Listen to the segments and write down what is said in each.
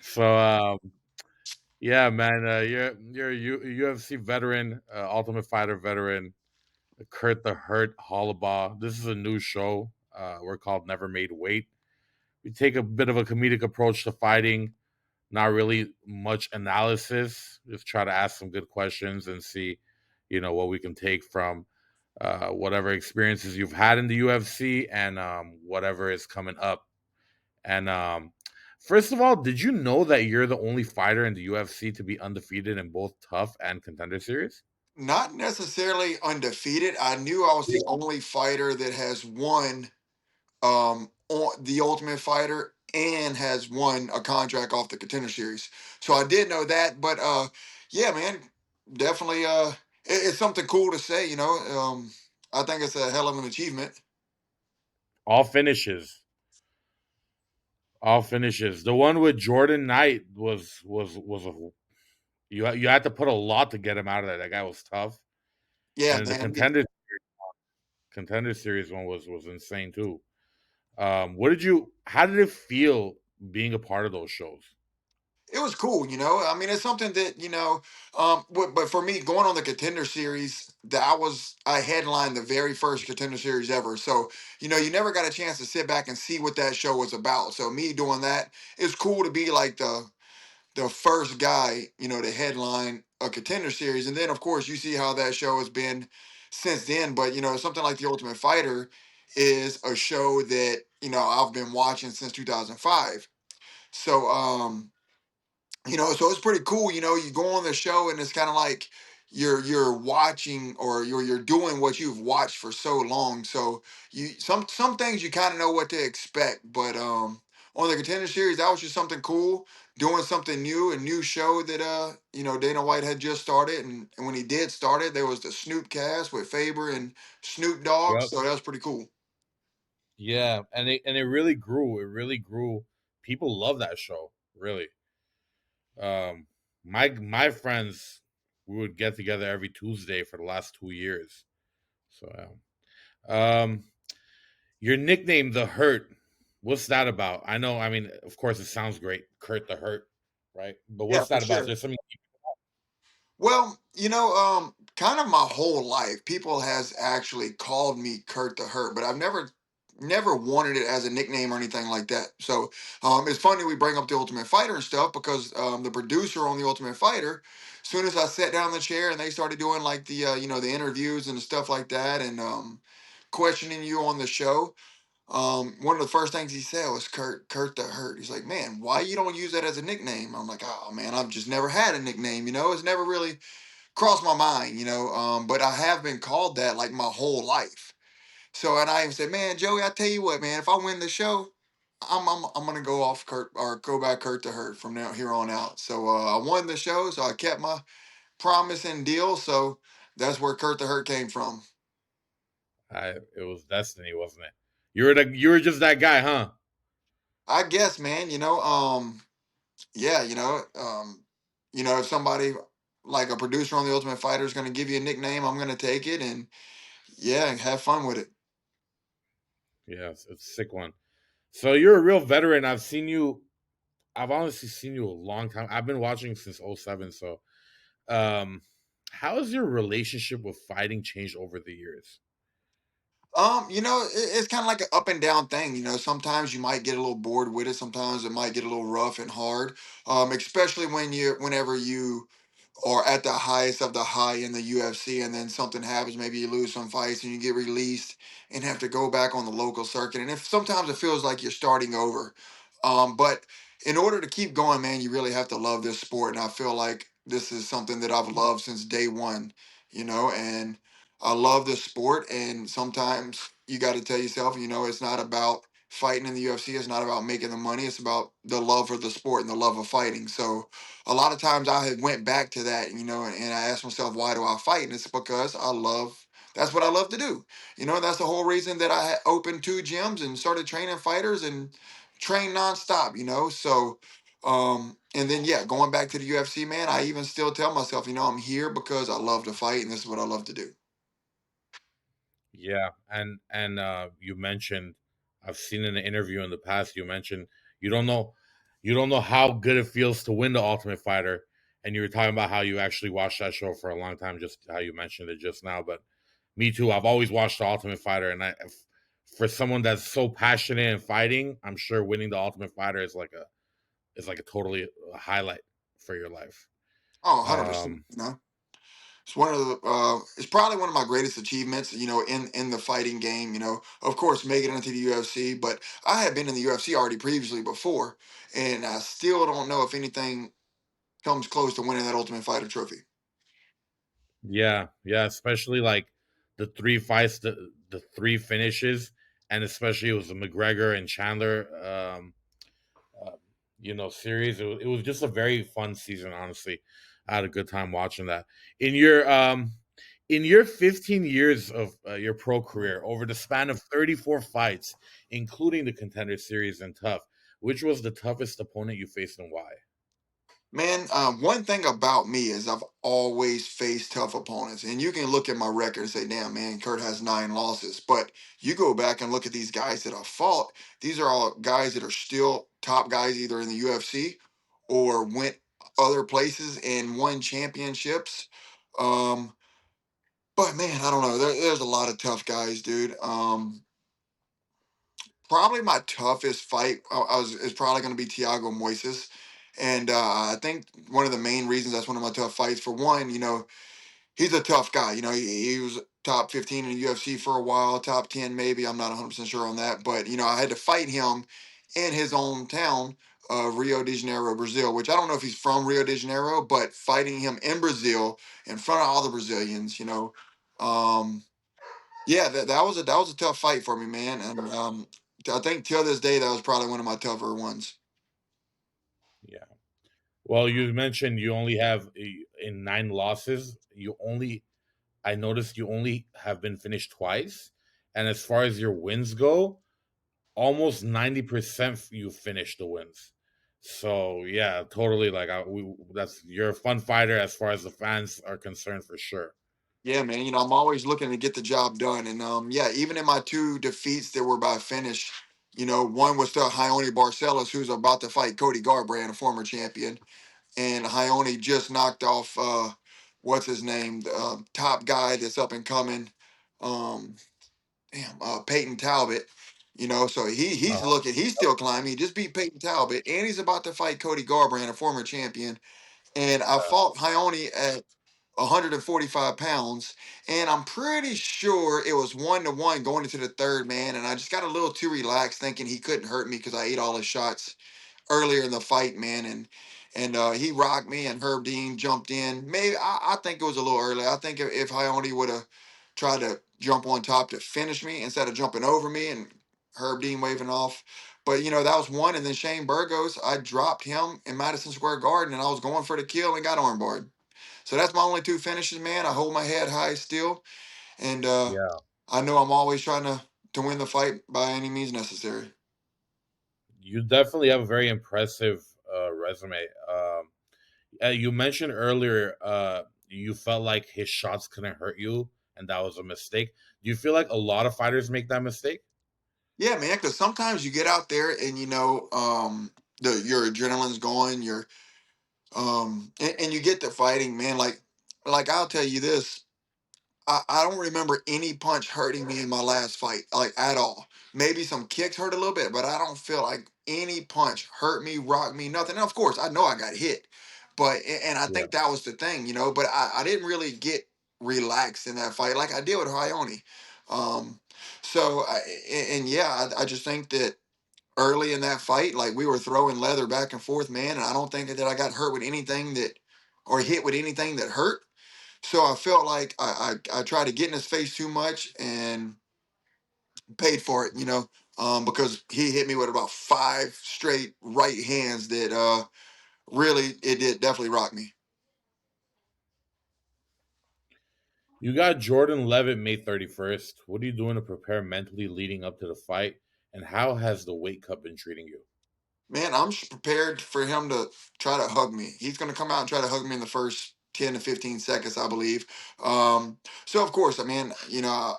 So, yeah, man, you're a UFC veteran, Ultimate Fighter veteran, Kurt the Hurt Holobaugh. This is a new show. We're called Never Made Weight. We take a bit of a comedic approach to fighting, not really much analysis. Just try to ask some good questions and see, what we can take from whatever experiences you've had in the UFC and whatever is coming up. And first of all, did you know that you're the only fighter in the UFC to be undefeated in both Tough and Contender Series? Not necessarily undefeated. I knew I was the only fighter that has won on the Ultimate Fighter and has won a contract off the Contender Series. So I did know that, but yeah, man, definitely it's something cool to say. I think it's a hell of an achievement. All finishes, all finishes. The one with Jordan Knight was a you had to put a lot to get him out of there. That guy was tough, Yeah, and then the man. contender series one was insane too. What did you? How did it feel being a part of those shows? It was cool, I mean, it's something that but for me, going on the Contender Series, I headlined the very first Contender Series ever. So you never got a chance to sit back and see what that show was about. So me doing that, it's cool to be like the first guy, to headline a Contender Series, and then of course you see how that show has been since then. But something like the Ultimate Fighter is a show that I've been watching since 2005. So so it's pretty cool. You go on the show and it's kind of like you're watching, or you're doing what you've watched for so long. So some things you kind of know what to expect. But on the Contender Series, that was just something cool, doing something new, a new show that Dana White had just started. And when he did start it, there was the Snoop cast with Faber and Snoop Dogg. Yep. So that was pretty cool. Yeah, and it really grew. It really grew. People love that show. Really. My friends, we would get together every Tuesday for the last 2 years. So your nickname, the Hurt. What's that about? I know. I mean, of course, it sounds great, Kurt the Hurt, right? But Yeah, what's for that about? Is sure. there something? Well, kind of my whole life, people has actually called me Kurt the Hurt, but I've never wanted it as a nickname or anything like that. So it's funny we bring up the Ultimate Fighter and stuff, because the producer on the Ultimate Fighter, as soon as I sat down in the chair and they started doing like the interviews and stuff like that, and questioning you on the show, one of the first things he said was Kurt the Hurt. He's like, man, why you don't use that as a nickname? I'm like, oh man, I've just never had a nickname. It's never really crossed my mind. But I have been called that like my whole life. So, and I even said, man, Joey, I tell you what, man, if I win the show, I'm gonna go off Kurt, or go back Kurt to Hurt from now here on out. So I won the show, so I kept my promise and deal. So that's where Kurt the Hurt came from. It was destiny, wasn't it? You were just that guy, huh? I guess, man. Yeah, if somebody like a producer on the Ultimate Fighter is going to give you a nickname, I'm going to take it, and yeah, have fun with it. Yeah, it's a sick one. So you're a real veteran. I've seen you. I've honestly seen you a long time. I've been watching since '07. So, um, how has your relationship with fighting changed over the years? It's kind of like an up and down thing. Sometimes you might get a little bored with it. Sometimes it might get a little rough and hard. Especially whenever you are at the highest of the high in the UFC, and then something happens, maybe you lose some fights and you get released and have to go back on the local circuit. And if sometimes it feels like you're starting over. But in order to keep going, man, you really have to love this sport. And I feel like this is something that I've loved since day one, and I love this sport. And sometimes you got to tell yourself, it's not about fighting in the UFC. It's not about making the money. It's about the love for the sport and the love of fighting. So a lot of times I had went back to that, and I asked myself, why do I fight? And it's because that's what I love to do. That's the whole reason that I had opened two gyms and started training fighters and train nonstop, So, and then, yeah, going back to the UFC, man, I even still tell myself, I'm here because I love to fight and this is what I love to do. Yeah, and you mentioned, I've seen in an interview in the past, you mentioned you don't know you don't know how good it feels to win the Ultimate Fighter. And you were talking about how you actually watched that show for a long time, just how you mentioned it just now. But me too. I've always watched the Ultimate Fighter, and for someone that's so passionate in fighting, I'm sure winning the Ultimate Fighter is like a totally highlight for your life. Oh, 100%. Um, You know, it's one of the it's probably one of my greatest achievements, you know, in the fighting game, you know. Of course, making it into the UFC, but I had been in the UFC already previously before, and I still don't know if anything comes close to winning that Ultimate Fighter trophy. yeah, yeah, especially like the three fights, the three finishes, and especially it was the McGregor and Chandler, uh, series. It was just a very fun season. Honestly, I had a good time watching that. In your um, in your 15 years of your pro career, over the span of 34 fights, including the Contender Series and Tough, which was the toughest opponent you faced and why? Man, one thing about me is I've always faced tough opponents, and you can look at my record and say, "Damn, man, Kurt has 9 losses." But you go back and look at these guys that I've fought; these are all guys that are still top guys, either in the UFC or went other places and won championships. Um, but man, I don't know. There's a lot of tough guys, dude. Probably my toughest fight is probably going to be Tiago Moises. And I think one of the main reasons that's one of my tough fights, for one, you know, he's a tough guy. You know, he was top 15 in the UFC for a while, top 10 maybe. I'm not 100% sure on that. But, you know, I had to fight him in his own town of Rio de Janeiro, Brazil, which I don't know if he's from Rio de Janeiro, but fighting him in Brazil in front of all the Brazilians, you know, um, yeah, that was a tough fight for me, man. And I think till this day that was probably one of my tougher ones. Yeah. Well, you mentioned you only have in 9 losses. I noticed you only have been finished twice, and as far as your wins go, almost 90% you finished the wins. So yeah, totally. Like that's you're a fun fighter as far as the fans are concerned for sure. Yeah, man. You know, I'm always looking to get the job done. And yeah, even in my two defeats that were by finish, you know, one was to Ione Barcelos, who's about to fight Cody Garbrandt, a former champion, and Ione just knocked off what's his name, the top guy that's up and coming. Um, Peyton Talbot. You know, so he's still climbing. He just beat Peyton Talbot, and he's about to fight Cody Garbrandt, a former champion. And I fought Ione at 145 pounds, and I'm pretty sure it was 1-1 going into the third, man. And I just got a little too relaxed, thinking he couldn't hurt me because I ate all his shots earlier in the fight, man, and he rocked me, and Herb Dean jumped in. Maybe I think it was a little early. I think if Ione would have tried to jump on top to finish me instead of jumping over me and Herb Dean waving off. But you know, that was one. And then Shane Burgos, I dropped him in Madison Square Garden, and I was going for the kill and got armbarred. So that's my only two finishes, man. I hold my head high still, and Yeah, I know I'm always trying to win the fight by any means necessary. you definitely have a very impressive resume. You mentioned earlier you felt like his shots couldn't hurt you, and that was a mistake. Do you feel like a lot of fighters make that mistake? Yeah, man. Because sometimes you get out there and you know the your adrenaline's going, and you get to fighting, man. Like I'll tell you this. I don't remember any punch hurting me in my last fight, like at all. Maybe some kicks hurt a little bit, but I don't feel like any punch hurt me, rocked me, nothing. And of course, I know I got hit, but and I Yeah. think that was the thing, you know. But I didn't really get relaxed in that fight like I did with Ione. Um, so and yeah, I just think that early in that fight, like we were throwing leather back and forth, man, and I don't think that I got hurt with anything that or hit with anything that hurt. So I felt like I tried to get in his face too much and paid for it, you know, because he hit me with about 5 straight right hands that really it did definitely rock me. You got Jordan Levitt May 31st. What are you doing to prepare mentally leading up to the fight? And how has the weight cut been treating you? Man, I'm just prepared for him to try to hug me. He's going to come out and try to hug me in the first 10 to 15 seconds, I believe. So of course, I mean, you know,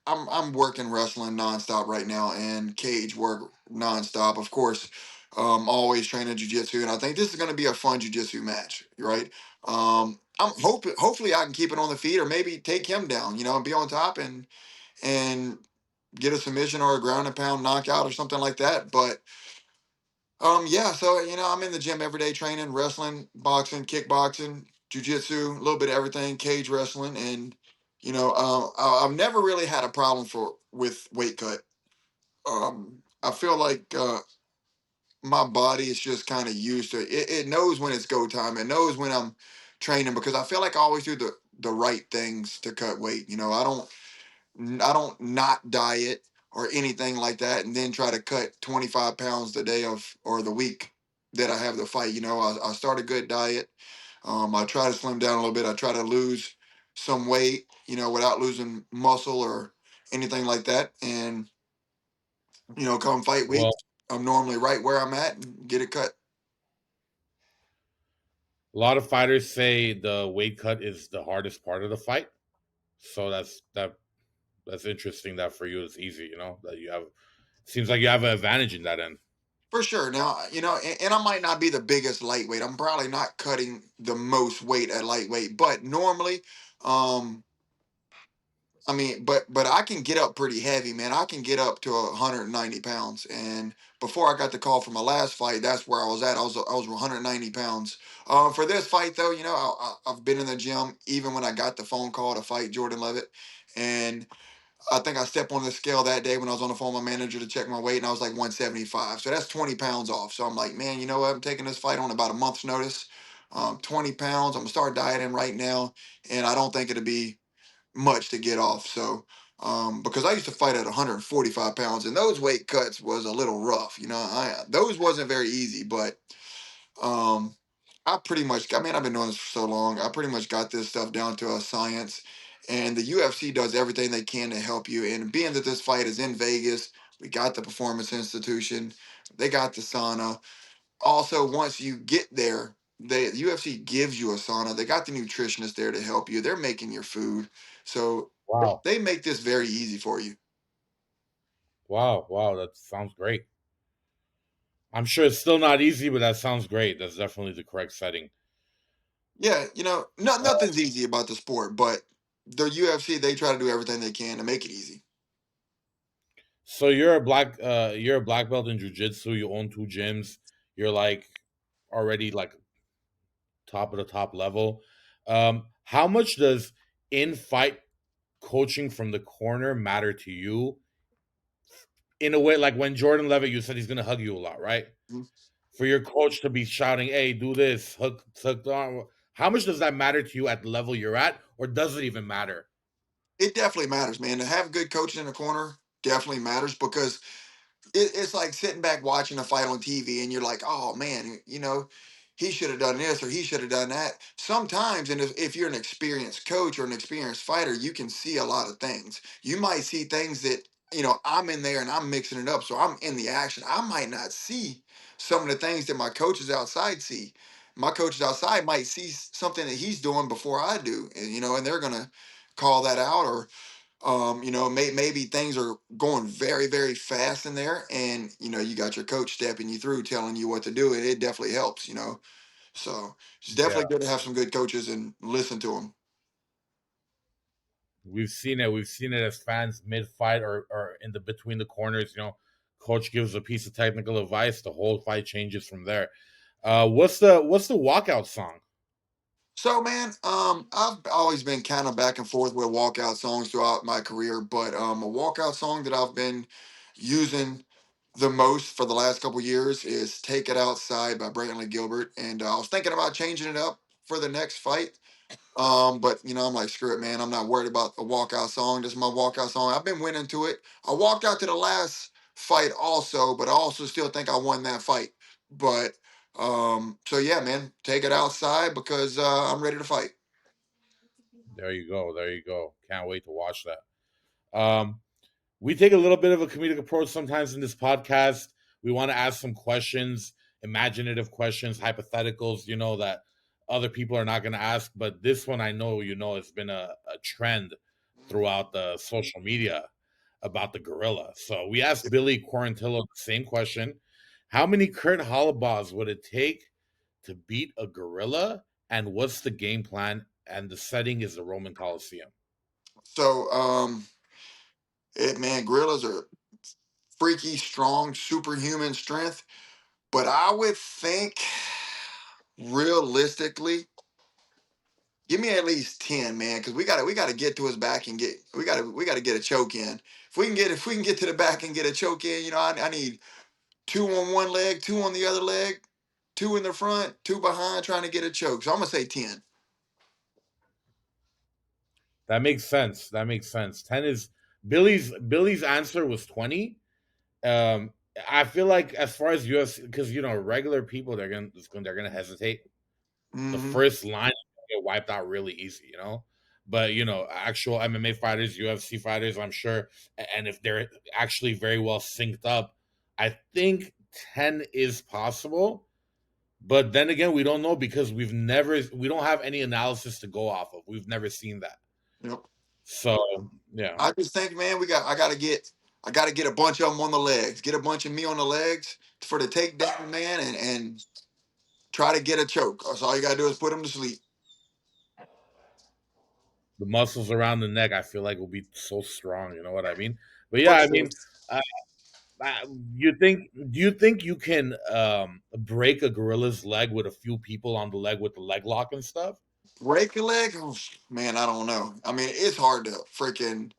I'm working wrestling nonstop right now and cage work nonstop. Of course, always training jujitsu, and I think this is going to be a fun jujitsu match, right? I'm hoping, hopefully, I can keep it on the feet, or maybe take him down, and be on top and get a submission or a ground and pound knockout or something like that. But yeah, so I'm in the gym every day training wrestling, boxing, kickboxing, jujitsu, a little bit of everything, cage wrestling, and I've never really had a problem with weight cut. I feel like my body is just kind of used to it. It knows when it's go time. It knows when I'm training because I feel like I always do the right things to cut weight. I don't not diet or anything like that, and then try to cut 25 pounds the day of or the week that I have the fight. I start a good diet. I try to slim down a little bit. I try to lose some weight, without losing muscle or anything like that. And come fight week, Well, I'm normally right where I'm at and get it cut. a lot of fighters say the weight cut is the hardest part of the fight. So that's interesting that for you it's easy, that you have seems like you have an advantage in that end. For sure. Now, and I might not be the biggest lightweight. I'm probably not cutting the most weight at lightweight, but normally, um, I mean, but I can get up pretty heavy, man. I can get up to 190 pounds. And before I got the call for my last fight, that's where I was at. I was 190 pounds. For this fight, though, I've been in the gym even when I got the phone call to fight Jordan Levitt, and I think I stepped on the scale that day when I was on the phone with my manager to check my weight, and I was like 175. So that's 20 pounds off. So I'm like, man, you know what? I'm taking this fight on about a month's notice. 20 pounds. I'm gonna start dieting right now, and I don't think it'll be much to get off. So, because I used to fight at 145 pounds, and those weight cuts was a little rough. Those wasn't very easy, but um, I pretty much, I mean, I've been doing this for so long. I pretty much got this stuff down to a science, and the UFC does everything they can to help you. And being that this fight is in Vegas, we got the Performance Institution, they got the sauna. Also, once you get there, the UFC gives you a sauna. They got the nutritionist there to help you. They're making your food, so Wow. they make this very easy for you. Wow. Wow. That sounds great. I'm sure it's still not easy, but that sounds great. That's definitely the correct setting. Yeah, nothing's easy about the sport, but the UFC, they try to do everything they can to make it easy. So you're a black belt in jiu-jitsu, you own two gyms, you're like already like top of the top level. How much does in fight coaching from the corner matter to you in a way like when Jordan Levitt you said he's gonna hug you a lot, right? Mhm. For your coach to be shouting, "Hey, do this, hook the arm." How much does that matter to you at the level you're at, or does it even matter? It definitely matters, man. To have good coaching in the corner definitely matters because it's like sitting back watching a fight on TV and you're like, oh man, he should have done this or he should have done that. Sometimes, and if you're an experienced coach or an experienced fighter, you can see a lot of things. You might see things that, I'm in there and I'm mixing it up. So I'm in the action. I might not see some of the things that my coaches outside see. My coaches outside might see something that he's doing before I do. And they're going to call that out, or maybe things are going very, very fast in there, and you got your coach stepping you through, telling you what to do, and it definitely helps. So it's Yeah, definitely good to have some good coaches and listen to them. we've seen it. We've seen it as fans mid fight or in the between the corners. Coach gives a piece of technical advice. The whole fight changes from there. What's the walkout song? So man, I've always been kind of back and forth with walkout songs throughout my career, but a walkout song that I've been using the most for the last couple years is "Take It Outside" by Brantley Gilbert, and I was thinking about changing it up for the next fight. But I'm like, screw it, man. I'm not worried about a walkout song. This is my walkout song. I've been winning to it. I walked out to the last fight also, but I also still think I won that fight. But so yeah, man, take it outside because I'm ready to fight. There you go. There you go. Can't wait to watch that. We take a little bit of a comedic approach sometimes in this podcast. We want to ask some questions, imaginative questions, hypotheticals, that other people are not going to ask. But this one, I know, it's been a trend throughout the social media about the gorilla. So we asked Billy Quarantillo the same question. How many Kurt Holobaugh would it take to beat a gorilla? And what's the game plan? And the setting is the Roman Coliseum. So, man, gorillas are freaky, strong, superhuman strength. But I would think, realistically, give me at least 10, man, because we gotta get to his back and get we gotta get a choke in. If we can get to the back and get a choke in, I need two on one leg, two on the other leg, two in the front, two behind, trying to get a choke. So I'm gonna say 10. That makes sense. That makes sense. 10 is Billy's answer was 20. Um, I feel like as far as UFC, because regular people they're gonna hesitate. The Mm-hmm. first line get wiped out really easy, But actual MMA fighters, UFC fighters, I'm sure, and if they're actually very well synced up, I think 10 is possible. But then again, we don't know because we don't have any analysis to go off of. We've never seen that. Yep. So yeah, I just think, man, I gotta get a bunch of them on the legs, get a bunch of me on the legs for the takedown, man, and try to get a choke. That's all you gotta do is put them to sleep. the muscles around the neck, I feel like will be so strong. You know what I mean? But For yeah, I sure. mean, uh, do you think you can break a gorilla's leg with a few people on the leg with the leg lock and stuff? Break a leg, oh, man, I don't know. I mean, it's hard to freaking,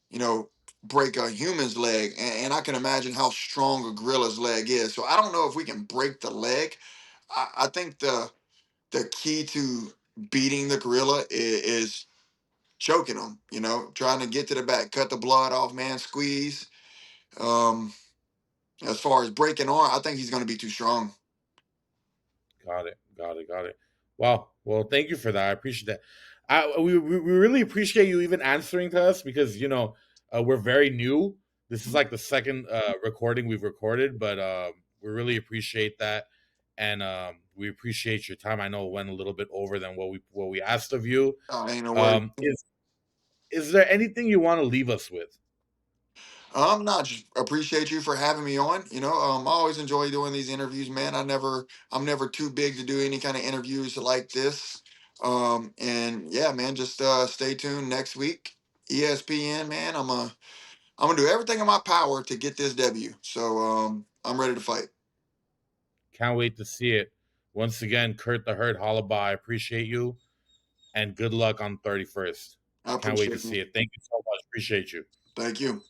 you know, break a human's leg, and I can imagine how strong a gorilla's leg is. So I don't know if we can break the leg. I think the key to beating the gorilla is choking them. Trying to get to the back, cut the blood off, man, squeeze. Um, as far as breaking arm, I think he's going to be too strong. Got it. Got it. Got it. Wow. Well, thank you for that. I appreciate that. We really appreciate you even answering to us because we're very new. This is like the second recording we've recorded, but we really appreciate that, and we appreciate your time. I know it went a little bit over than what we asked of you. Ain't no worry. Is there anything you want to leave us with? Not just appreciate you for having me on. I always enjoy doing these interviews, man. I'm never too big to do any kind of interviews like this. And yeah, man, just stay tuned next week. ESPN, man. I'm gonna do everything in my power to get this debut. So I'm ready to fight. Can't wait to see it. Once again, Kurt the Hurt Holobaugh, I appreciate you, and good luck on 31st. I Can't wait appreciate to it. see it. Thank you so much. Appreciate you. Thank you.